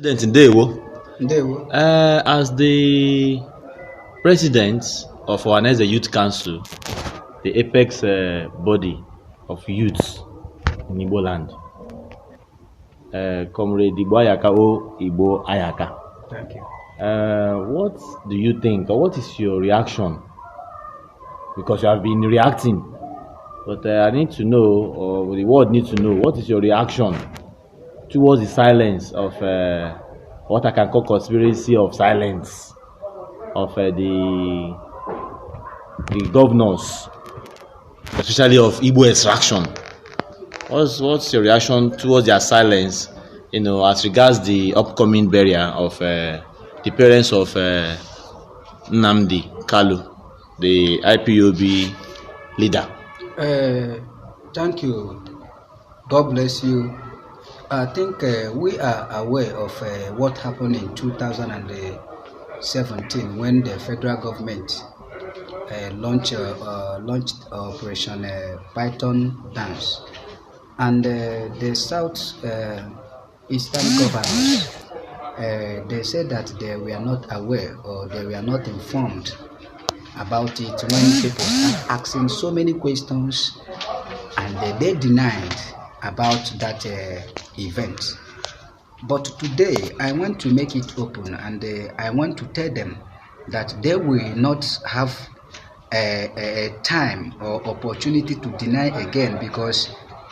President Ndewo, Ndewo. as the president of Ohanaeze Youth Council, the apex body of youths in Igbo land, Comrade Igbo Ayaka o Igbo Ayaka, Thank you. what do you think, or what is your reaction? Because you have been reacting, but I need to know, or the world needs to know, what is your reaction towards the silence of what I can call conspiracy of silence of the governors, especially of Igbo extraction. What's your reaction towards their silence, as regards the upcoming burial of the parents of Nnamdi Kalu, the IPOB leader? Thank you. God bless you. I think we are aware of what happened in 2017 when the federal government launched Operation Python Dams, and the South Eastern governors they said that they were not aware or they were not informed about it when people start asking so many questions, and they denied about that event. But today I want to make it open, and I want to tell them that they will not have a time or opportunity to deny again, because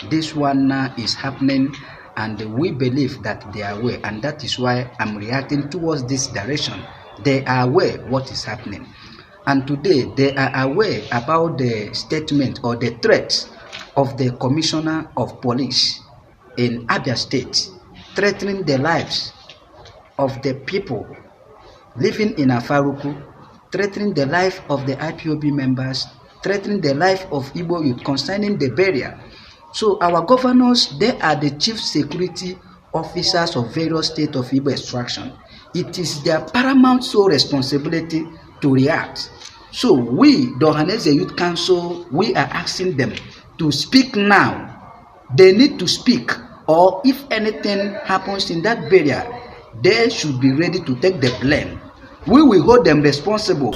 this one is happening and we believe that they are aware, and that is why I'm reacting towards this direction. They are aware what is happening, and today they are aware about the statement or the threats of the Commissioner of Police in Abia State, threatening the lives of the people living in Afaruku, threatening the life of the IPOB members, threatening the life of Igbo youth concerning the burial. So our governors, they are the chief security officers of various states of Igbo extraction. It is their paramount sole responsibility to react. So we, the Ohanaeze Youth Council, we are asking them to speak now. They need to speak, or if anything happens in that burial, they should be ready to take the blame. We will hold them responsible.